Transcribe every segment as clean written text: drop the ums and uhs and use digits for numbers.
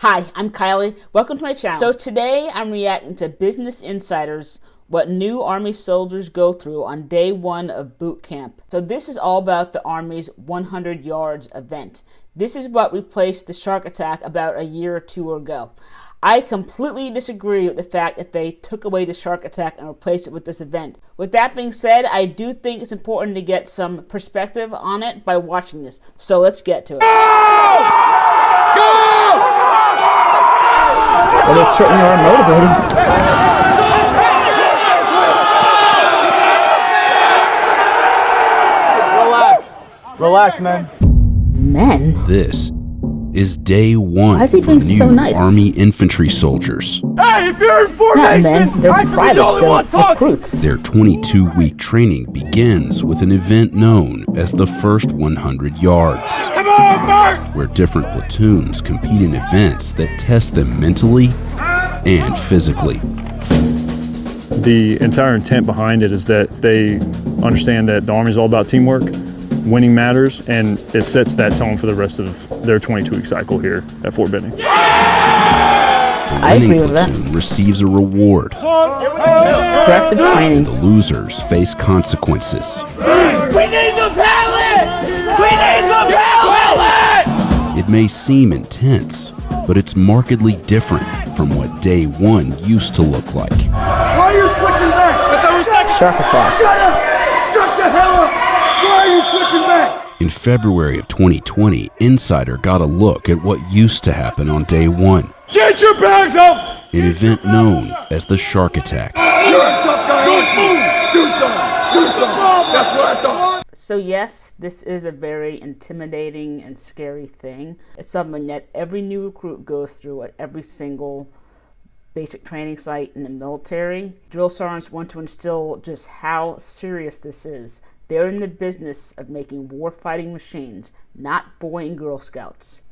Hi, I'm Kylie. Welcome to my channel. So today I'm reacting to Business Insider's What New Army Soldiers Go Through on Day 1 of Boot Camp. So this is all about the Army's 100 Yards event. This is what replaced the shark attack about a year or two ago. I completely disagree with the fact that they took away the shark attack and replaced it with this event. With that being said, I do think it's important to get some perspective on it by watching this. So let's get to it. Go! Well, they certainly are motivated. Relax, man. Men? This is day one. Why is he being so nice? Army infantry soldiers. Hey, if you're in formation, not men, they're privates, they're recruits. Their 22-week training begins with an event known as the first 100 yards. Come on, Mark! Where different platoons compete in events that test them mentally and physically. The entire intent behind it is that they understand that the Army is all about teamwork, winning matters, and it sets that tone for the rest of their 22-week cycle here at Fort Benning. I agree with that. Platoon receives a reward. Corrective training. The losers face consequences. We need the pallet! We need the pallet! It may seem intense, but it's markedly different from what day one used to look like. Why are you switching back? Shark attack. Shut up! Shut the hell up! Why are you switching back? In February of 2020, Insider got a look at what used to happen on day one. Get your bags up! An event known as the shark attack. You're a tough guy. Do something. Do something. That's what I thought. So yes, this is a very intimidating and scary thing. It's something that every new recruit goes through at every single basic training site in the military. Drill sergeants want to instill just how serious this is. They're in the business of making war-fighting machines, not Boy and Girl Scouts.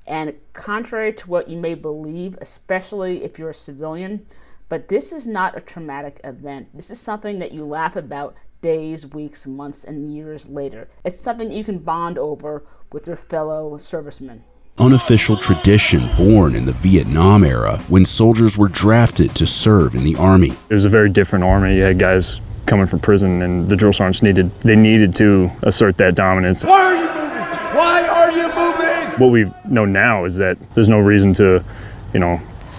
And contrary to what you may believe, especially if you're a civilian, but this is not a traumatic event. This is something that you laugh about days, weeks, months, and years later. It's something you can bond over with your fellow servicemen. Unofficial tradition born in the Vietnam era when soldiers were drafted to serve in the Army. It was a very different Army. You had guys coming from prison, and the drill sergeants needed to assert that dominance. Why are you moving? Why are you moving? What we know now is that there's no reason to,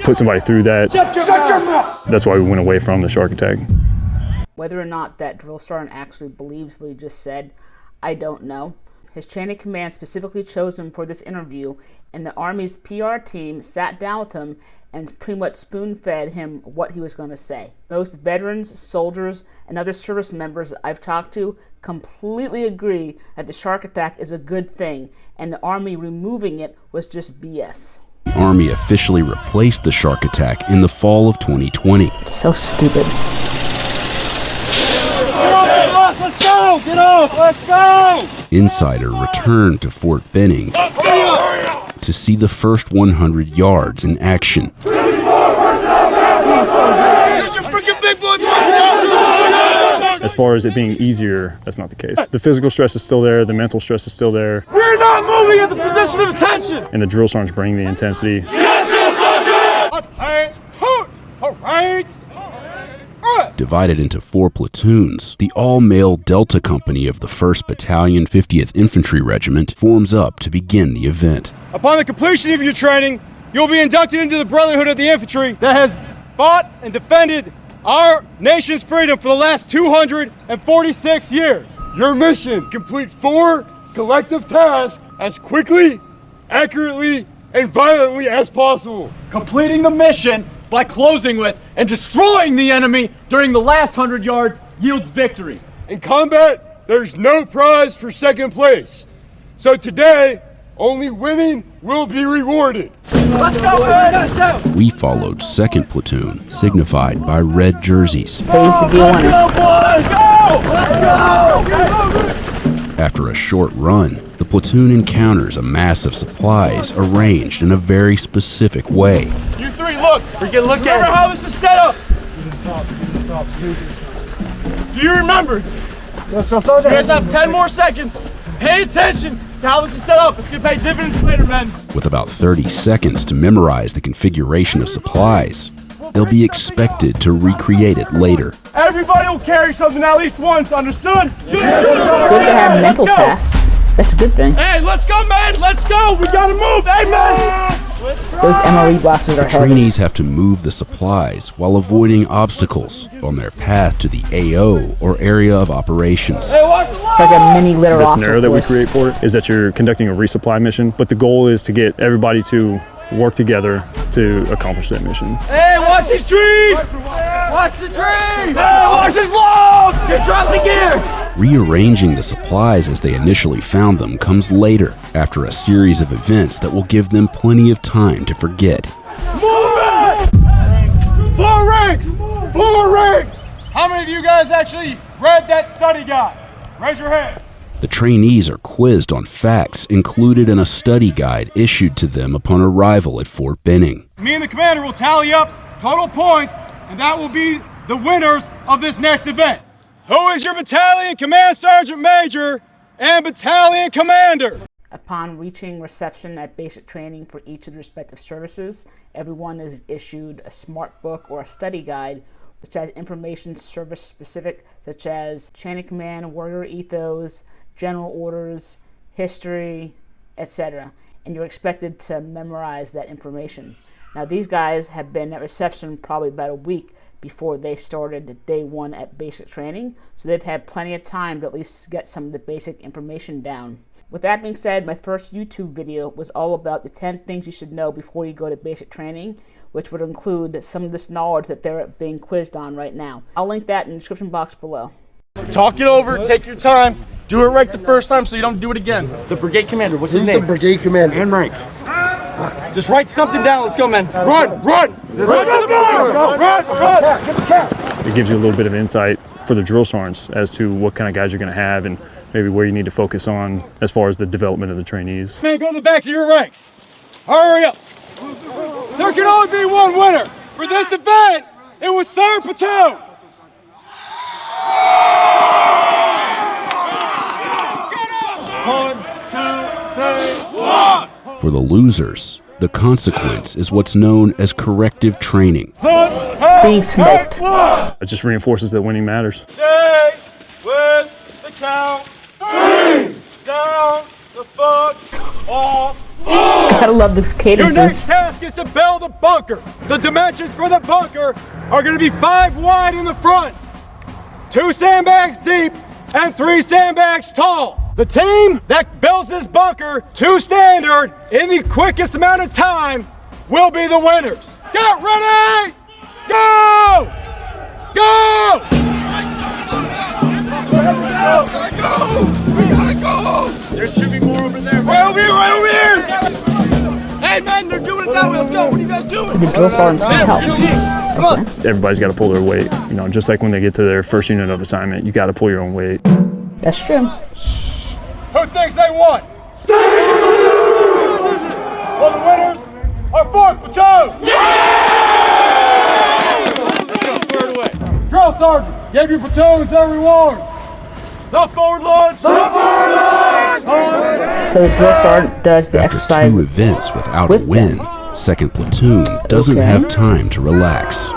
put somebody through that. Shut your mouth! That's why we went away from the shark attack. Whether or not that drill sergeant actually believes what he just said, I don't know. His chain of command specifically chose him for this interview, and the Army's PR team sat down with him and pretty much spoon-fed him what he was going to say. Most veterans, soldiers, and other service members I've talked to completely agree that the shark attack is a good thing, and the Army removing it was just BS. The Army officially replaced the shark attack in the fall of 2020. So stupid. Let's go! Get off! Let's go! Insider returned to Fort Benning to see the first 100 yards in action. Get your freaking big boy! As far as it being easier, that's not the case. The physical stress is still there, the mental stress is still there. We're not moving at the position of attention! And the drill sergeants bring the intensity. Divided into 4 platoons, the all-male Delta Company of the 1st Battalion, 50th Infantry Regiment forms up to begin the event. Upon the completion of your training, you'll be inducted into the Brotherhood of the Infantry that has fought and defended our nation's freedom for the last 246 years. Your mission: complete 4 collective tasks as quickly, accurately, and violently as possible. Completing the mission by closing with and destroying the enemy during the last 100 yards yields victory. In combat, there's no prize for second place. So today, only winning will be rewarded. Let's go, man! We followed 2nd Platoon, signified by red jerseys. Pays to be a winner. Go, boys! Go! Let's go! After a short run, the platoon encounters a mass of supplies arranged in a very specific way. You 3, look! We can look at how this is set up! Do you remember? You guys have 10 more seconds. Pay attention That's how this is set up. It's gonna pay dividends later, men. With about 30 seconds to memorize the configuration of supplies, they'll be expected to recreate it later. Everybody will carry something at least once, understood? It's good to have mental tasks. That's a good thing. Hey, let's go, man! Let's go! We gotta move! Hey, man! Those MRE boxes are heavy. Trainees have to move the supplies while avoiding obstacles on their path to the AO, or area of operations. Hey, watch the line! It's like a mini litter The off. scenario that we create for it is that you're conducting a resupply mission, but the goal is to get everybody to work together to accomplish that mission. Hey, watch these trees! Watch the trees! Hey, watch this log! Just drop the gear! Rearranging the supplies as they initially found them comes later, after a series of events that will give them plenty of time to forget. Move it! 4 ranks! 4 ranks! How many of you guys actually read that study guide? Raise your hand. The trainees are quizzed on facts included in a study guide issued to them upon arrival at Fort Benning. Me and the commander will tally up total points, and that will be the winners of this next event. Who is your battalion command sergeant major and battalion commander? Upon reaching reception at basic training for each of the respective services, everyone is issued a smart book or a study guide which has information service specific, such as chain of command, warrior ethos, general orders, history, etc. And you're expected to memorize that information. Now these guys have been at reception probably about a week before they started day 1 at basic training, so they've had plenty of time to at least get some of the basic information down. With that being said, my first YouTube video was all about the 10 things you should know before you go to basic training, which would include some of this knowledge that they're being quizzed on right now. I'll link that in the description box below. Talk it over, take your time, do it right the first time so you don't do it again. The brigade commander, what's his name? The brigade commander. And rank. Just write something down, let's go, man. Run, run! Run to the bar! Run! It gives you a little bit of insight for the drill sergeants as to what kind of guys you're going to have and maybe where you need to focus on as far as the development of the trainees. Man, go to the back of your ranks. Hurry up. There can only be one winner. For this event, it was 3rd Platoon. One, 2, 3, 1. For the losers, the consequence is what's known as corrective training. Being smoked. It just reinforces that winning matters. Stay with the count. 3. Sound the fuck off. Gotta love these Your cadences. next task is to build a bunker. The dimensions for the bunker are going to be 5 wide in the front, 2 sandbags deep, and 3 sandbags tall. The team that builds this bunker to standard in the quickest amount of time will be the winners. Get ready! Go! Go! We gotta go! There should be more over there. Right over here, right over here! Hey man, they're doing it that way. Let's go. What are you guys doing? The drill sergeants can help. Come on. Everybody's got to pull their weight. You know, just like when they get to their first unit of assignment, you got to pull your own weight. That's true. Who thinks they won? Well, the winners are 4th Platoon! Yeah! Squared away. Drill sergeant, give your platoons their rewards. The forward launch! The forward launch! So the drill sergeant does the After exercise 2 events without with a win, 2nd Platoon doesn't Okay. have time to relax.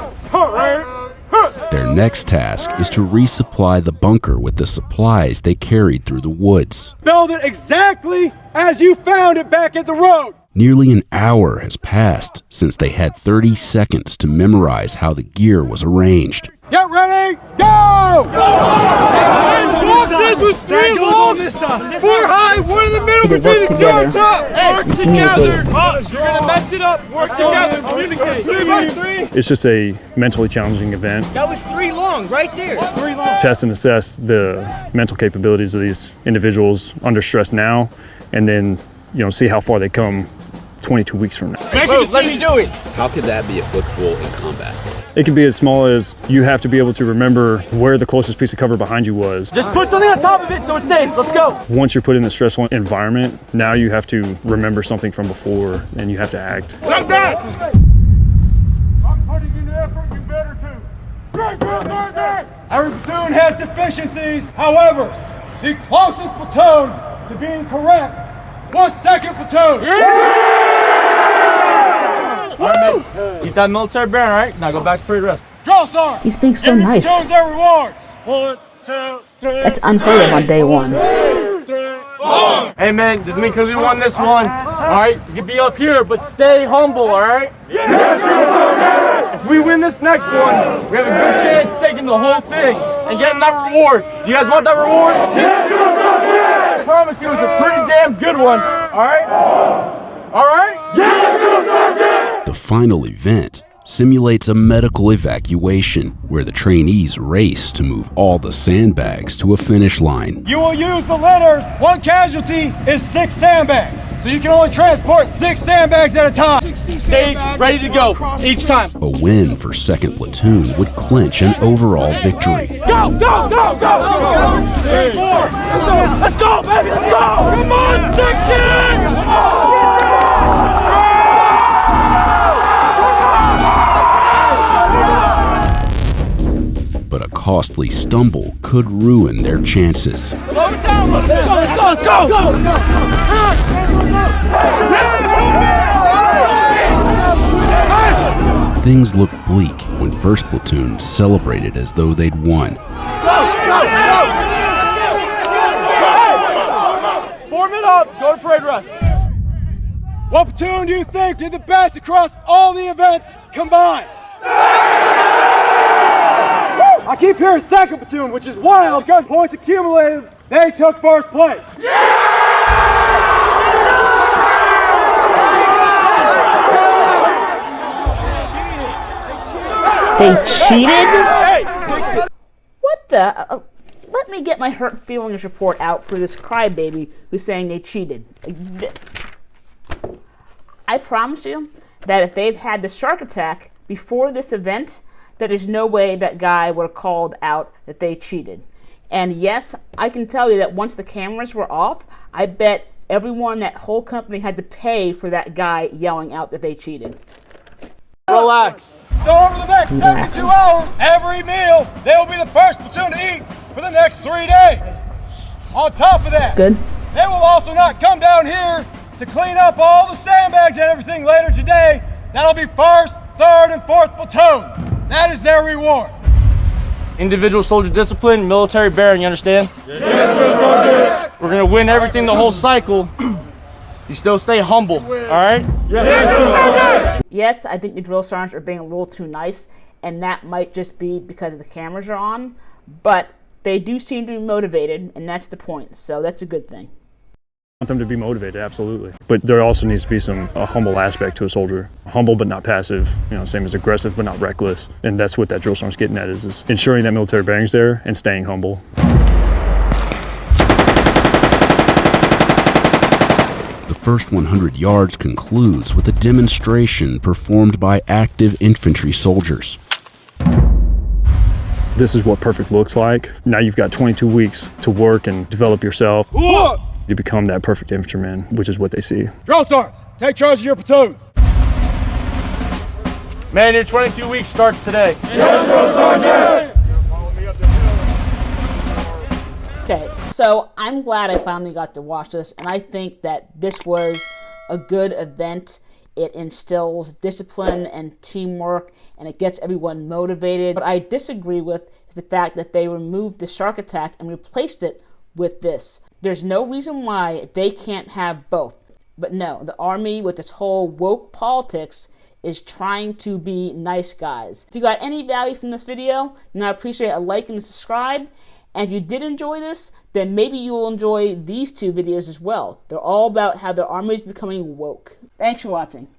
Their next task is to resupply the bunker with the supplies they carried through the woods. Build it exactly as you found it back at the road. Nearly an hour has passed since they had 30 seconds to memorize how the gear was arranged. Get ready, go! Boxes was 3 long, 4 high, 1 in the middle They between work the 2 on together. top. Work and together. communicate. You're gonna mess it up. Work together. Communicate. 3 by 3. It's just a mentally challenging event. That was 3 long, right there. 3 long. Test and assess the mental capabilities of these individuals under stress now, and then, you know, see how far they come 22 weeks from now. Let me do it. How could that be applicable in combat? It can be as small as you have to be able to remember where the closest piece of cover behind you was. Just put something on top of it so it stays. Let's go. Once you're put in the stressful environment, now you have to remember something from before and you have to act. I'm back. I'm putting in the effort. You better too. Every platoon has deficiencies. However, the closest platoon to being correct What's second platoon? All right, man. Keep that military bearing, all right? Now go back to parade rest. Drill sergeant. He's being so nice. Platoons their rewards. 1, 2, 3. That's unheard of on day one. Hey man, doesn't mean because we won this one, alright? You can be up here, but stay humble, alright? If we win this next one, we have a good chance of taking the whole thing and getting that reward. Do you guys want that reward? I promise you it's a pretty damn good one, alright? Alright? The final event simulates a medical evacuation where the trainees race to move all the sandbags to a finish line. You will use the litters. One casualty is 6 sandbags. So you can only transport 6 sandbags at a time. Stage ready to go each time. A win for 2nd Platoon would clinch an overall victory. Go, go, go, go, go! 3, 4. Let's go, baby, let's go! Come on, 16! But a costly stumble could ruin their chances. Slow it down, let's go, let's go, let's go! Things looked bleak when 1st Platoon celebrated as though they'd won. Form it up, go to parade rest. What platoon do you think did the best across all the events combined? I keep hearing 2nd Platoon, which is wild because points accumulated, they took 1st place. They cheated? What the? Let me get my hurt feelings report out for this crybaby who's saying they cheated. I promise you that if they've had the shark attack before this event, that there's no way that guy would have called out that they cheated. And yes, I can tell you that once the cameras were off, I bet everyone in that whole company had to pay for that guy yelling out that they cheated. Relax. So over the next 72 hours, every meal, they will be the 1st platoon to eat for the next 3 days. On top of that, That's good. they will also not come down here to clean up all the sandbags and everything later today. That'll be 1st, 3rd, and 4th platoon. That is their reward. Individual soldier discipline, military bearing, you understand? Yes, sir. We're gonna win everything the whole cycle. You still stay humble, all right? Yes, Yes, I think the drill sergeants are being a little too nice, and that might just be because the cameras are on, but they do seem to be motivated, and that's the point, so that's a good thing. Want them to be motivated, absolutely. But there also needs to be a humble aspect to a soldier. Humble but not passive, same as aggressive but not reckless. And that's what that drill sergeant's getting at is ensuring that military bearing's there and staying humble. The first 100 yards concludes with a demonstration performed by active infantry soldiers. This is what perfect looks like. Now you've got 22 weeks to work and develop yourself. You become that perfect infantryman, which is what they see. drill sergeants, take charge of your platoons. Man, your 22 weeks starts today. Yes, drill sergeant! Okay, so I'm glad I finally got to watch this, and I think that this was a good event. It instills discipline and teamwork, and it gets everyone motivated. What I disagree with is the fact that they removed the shark attack and replaced it with this. There's no reason why they can't have both. But no, the Army with its whole woke politics is trying to be nice guys. If you got any value from this video, then I appreciate a like and a subscribe. And if you did enjoy this, then maybe you will enjoy these 2 videos as well. They're all about how the Army is becoming woke. Thanks for watching.